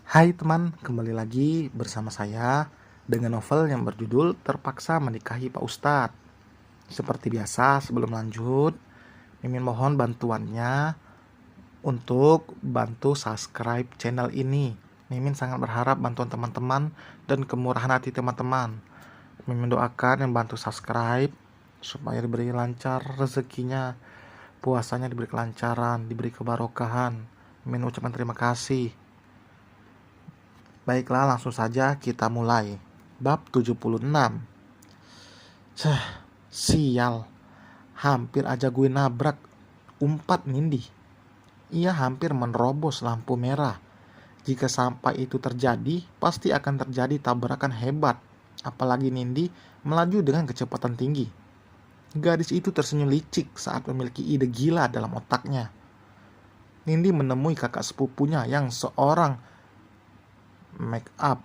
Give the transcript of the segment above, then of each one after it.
Hai teman, kembali lagi bersama saya dengan novel yang berjudul Terpaksa Menikahi Pak Ustadz. Seperti biasa, sebelum lanjut, Mimin mohon bantuannya untuk bantu subscribe channel ini. Mimin sangat berharap bantuan teman-teman dan kemurahan hati teman-teman. Mimin doakan yang bantu subscribe supaya diberi lancar rezekinya, puasanya diberi kelancaran, diberi kebarokahan. Mimin ucapkan terima kasih. Baiklah, langsung saja kita mulai. Bab 76. Sial. Hampir aja gue nabrak. Umpat Nindi. Ia hampir menerobos lampu merah. Jika sampai itu terjadi, pasti akan terjadi tabrakan hebat. Apalagi Nindi melaju dengan kecepatan tinggi. Gadis itu tersenyum licik saat memiliki ide gila dalam otaknya. Nindi menemui kakak sepupunya yang seorang make up.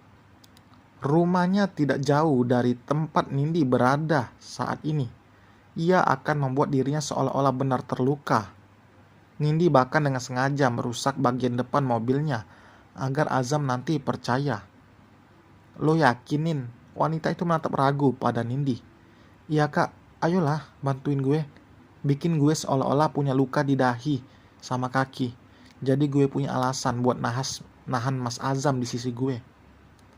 Rumahnya tidak jauh dari tempat Nindi berada saat ini. Ia akan membuat dirinya seolah-olah benar terluka. Nindi bahkan dengan sengaja merusak bagian depan mobilnya agar Azam nanti percaya. Lo yakinin wanita itu menatap ragu pada Nindi. Iya kak, ayolah bantuin gue. Bikin gue seolah-olah punya luka di dahi sama kaki. Jadi gue punya alasan buat nahan Mas Azam di sisi gue.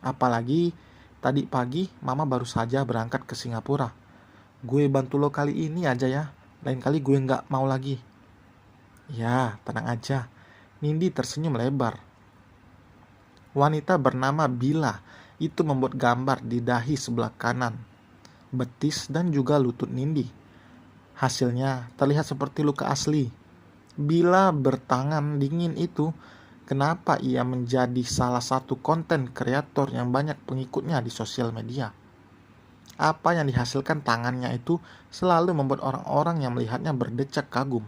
Apalagi tadi pagi mama baru saja berangkat ke Singapura. Gue bantu lo kali ini aja ya. Lain kali gue gak mau lagi. Ya, tenang aja. Nindi tersenyum lebar. Wanita bernama Bila itu membuat gambar di dahi sebelah kanan, betis dan juga lutut Nindi. Hasilnya terlihat seperti luka asli. Bila bertangan dingin itu, kenapa ia menjadi salah satu konten kreator yang banyak pengikutnya di sosial media? Apa yang dihasilkan tangannya itu selalu membuat orang-orang yang melihatnya berdecak kagum.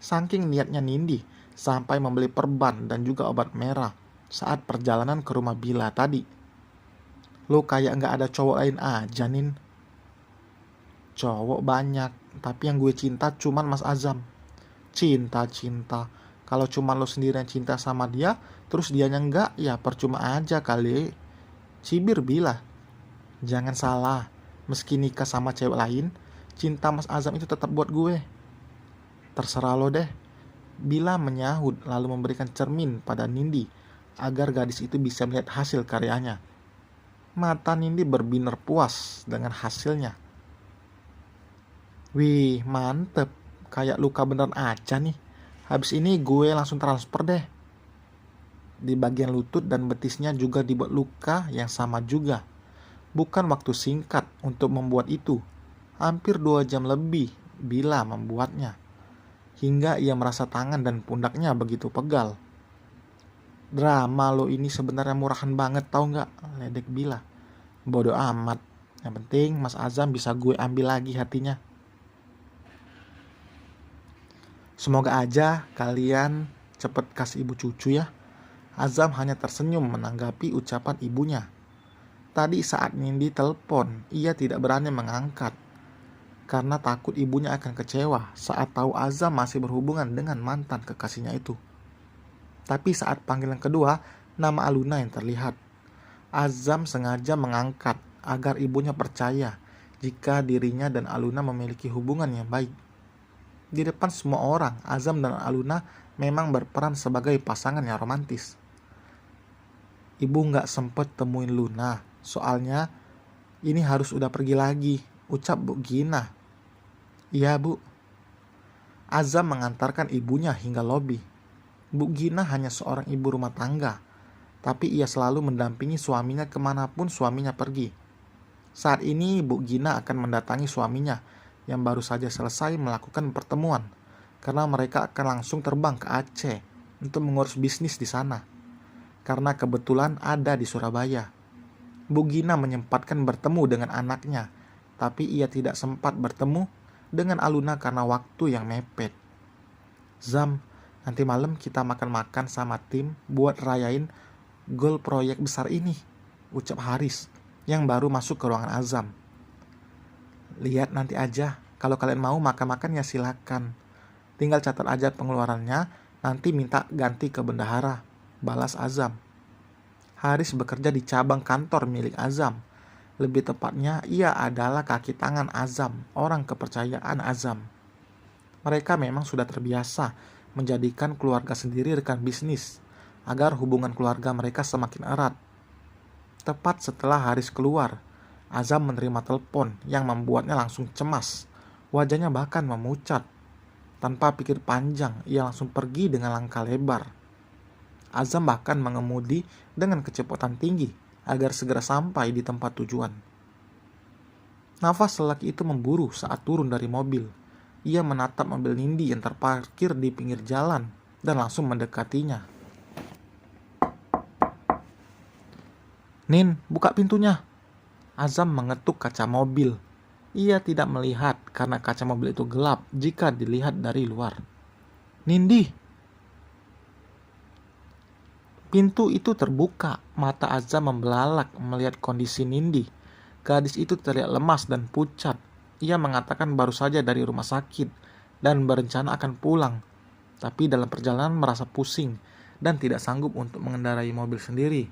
Saking niatnya Nindi sampai membeli perban dan juga obat merah saat perjalanan ke rumah Bila tadi. Lo kayak gak ada cowok lain aja, Nin. Cowok banyak, tapi yang gue cinta cuman Mas Azam. Cinta. Kalau cuma lo sendiri yang cinta sama dia, terus dianya enggak, ya percuma aja kali. Cibir Bila. Jangan salah, meski nikah sama cewek lain, cinta Mas Azam itu tetap buat gue. Terserah lo deh. Bila menyahut lalu memberikan cermin pada Nindi agar gadis itu bisa melihat hasil karyanya. Mata Nindi berbinar puas dengan hasilnya. Wih, mantep. Kayak luka beneran aja nih. Habis ini gue langsung transfer deh. Di bagian lutut dan betisnya juga dibuat luka yang sama juga. Bukan waktu singkat untuk membuat itu. Hampir 2 jam lebih Bila membuatnya. Hingga ia merasa tangan dan pundaknya begitu pegal. Drama lo ini sebenarnya murahan banget, tau gak? Ledek Bila. Bodoh amat. Yang penting Mas Azam bisa gue ambil lagi hatinya. Semoga aja kalian cepet kasih ibu cucu ya. Azam hanya tersenyum menanggapi ucapan ibunya. Tadi saat Nindi telepon, ia tidak berani mengangkat. Karena takut ibunya akan kecewa saat tahu Azam masih berhubungan dengan mantan kekasihnya itu. Tapi saat panggilan kedua, nama Aluna yang terlihat. Azam sengaja mengangkat agar ibunya percaya jika dirinya dan Aluna memiliki hubungan yang baik. Di depan semua orang, Azam dan Aluna memang berperan sebagai pasangan yang romantis. Ibu gak sempet temuin Luna, soalnya ini harus udah pergi lagi, ucap Bu Gina. Iya bu. Azam mengantarkan ibunya hingga lobi. Bu Gina hanya seorang ibu rumah tangga, tapi ia selalu mendampingi suaminya kemanapun suaminya pergi. Saat ini Bu Gina akan mendatangi suaminya yang baru saja selesai melakukan pertemuan, karena mereka akan langsung terbang ke Aceh untuk mengurus bisnis di sana, karena kebetulan ada di Surabaya. Bu Gina menyempatkan bertemu dengan anaknya, tapi ia tidak sempat bertemu dengan Aluna karena waktu yang mepet. Zam, nanti malam kita makan-makan sama tim buat rayain goal proyek besar ini, ucap Haris yang baru masuk ke ruangan Azam. Lihat nanti aja, kalau kalian mau makan-makan ya silakan. Tinggal catat aja pengeluarannya, nanti minta ganti ke bendahara, balas Azam. Haris bekerja di cabang kantor milik Azam. Lebih tepatnya, ia adalah kaki tangan Azam, orang kepercayaan Azam. Mereka memang sudah terbiasa menjadikan keluarga sendiri rekan bisnis, agar hubungan keluarga mereka semakin erat. Tepat setelah Haris keluar, Azam menerima telepon yang membuatnya langsung cemas. Wajahnya bahkan memucat. Tanpa pikir panjang, ia langsung pergi dengan langkah lebar. Azam bahkan mengemudi dengan kecepatan tinggi agar segera sampai di tempat tujuan. Nafas lelaki itu memburu saat turun dari mobil. Ia menatap mobil Nindi yang terparkir di pinggir jalan dan langsung mendekatinya. "Nin, buka pintunya." Azam mengetuk kaca mobil. Ia tidak melihat karena kaca mobil itu gelap jika dilihat dari luar. "Nindi." Pintu itu terbuka. Mata Azam membelalak melihat kondisi Nindi. Gadis itu terlihat lemas dan pucat. Ia mengatakan baru saja dari rumah sakit dan berencana akan pulang. Tapi dalam perjalanan merasa pusing dan tidak sanggup untuk mengendarai mobil sendiri.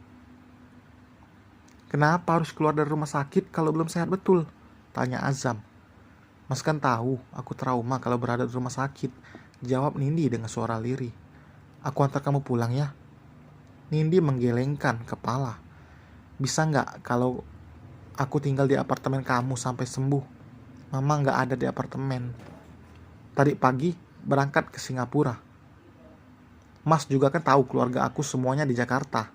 "Kenapa harus keluar dari rumah sakit kalau belum sehat betul?" tanya Azam. "Mas kan tahu aku trauma kalau berada di rumah sakit," jawab Nindi dengan suara lirih. "Aku antar kamu pulang ya." Nindi menggelengkan kepala. "Bisa nggak kalau aku tinggal di apartemen kamu sampai sembuh? Mama nggak ada di apartemen. Tadi pagi berangkat ke Singapura. Mas juga kan tahu keluarga aku semuanya di Jakarta."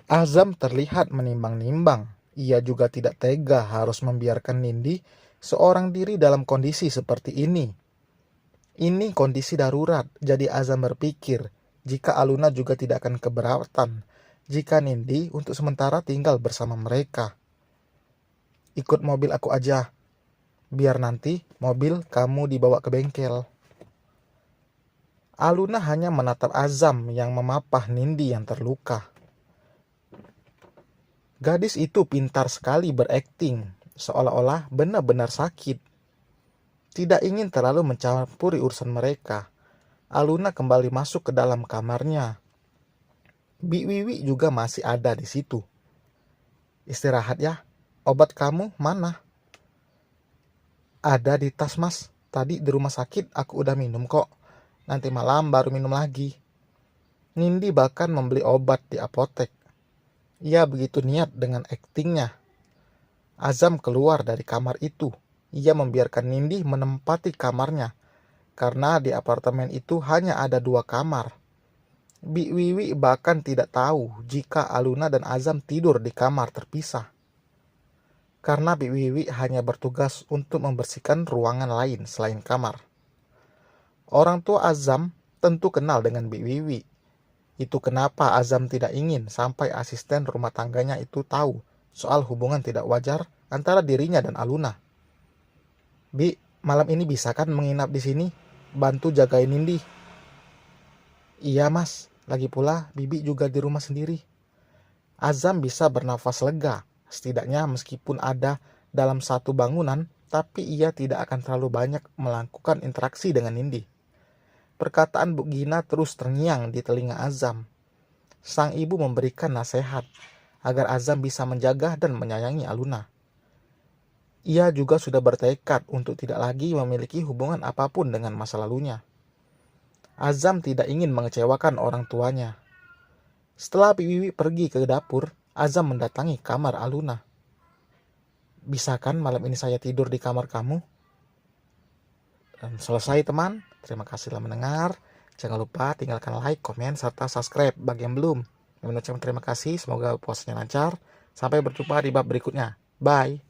Azam terlihat menimbang-nimbang. Ia juga tidak tega harus membiarkan Nindi seorang diri dalam kondisi seperti ini. Ini kondisi darurat, jadi Azam berpikir jika Aluna juga tidak akan keberatan jika Nindi untuk sementara tinggal bersama mereka. "Ikut mobil aku aja, biar nanti mobil kamu dibawa ke bengkel." Aluna hanya menatap Azam yang memapah Nindi yang terluka. Gadis itu pintar sekali berakting, seolah-olah benar-benar sakit. Tidak ingin terlalu mencampuri urusan mereka, Aluna kembali masuk ke dalam kamarnya. Bi Wiwi juga masih ada di situ. "Istirahat ya, obat kamu mana?" "Ada di tas mas, tadi di rumah sakit aku udah minum kok. Nanti malam baru minum lagi." Nindi bahkan membeli obat di apotek. Ia begitu niat dengan aktingnya. Azam keluar dari kamar itu. Ia membiarkan Nindi menempati kamarnya, karena di apartemen itu hanya ada 2 kamar. Bi Wiwi bahkan tidak tahu jika Aluna dan Azam tidur di kamar terpisah. Karena Bi Wiwi hanya bertugas untuk membersihkan ruangan lain selain kamar. Orang tua Azam tentu kenal dengan Bi Wiwi. Itu kenapa Azam tidak ingin sampai asisten rumah tangganya itu tahu soal hubungan tidak wajar antara dirinya dan Aluna. "Bi, malam ini bisa kan menginap di sini? Bantu jagain Nindi." "Iya mas, lagi pula Bibi juga di rumah sendiri." Azam bisa bernafas lega, setidaknya meskipun ada dalam satu bangunan, tapi ia tidak akan terlalu banyak melakukan interaksi dengan Nindi. Perkataan Bu Gina terus terngiang di telinga Azam. Sang ibu memberikan nasihat agar Azam bisa menjaga dan menyayangi Aluna. Ia juga sudah bertekad untuk tidak lagi memiliki hubungan apapun dengan masa lalunya. Azam tidak ingin mengecewakan orang tuanya. Setelah Bi Wiwi pergi ke dapur, Azam mendatangi kamar Aluna. "Bisa kan malam ini saya tidur di kamar kamu?" Dan selesai teman, terima kasih telah mendengar. Jangan lupa tinggalkan like, komen, serta subscribe bagi yang belum. Mengucapkan terima kasih, semoga puasanya lancar. Sampai berjumpa di bab berikutnya. Bye.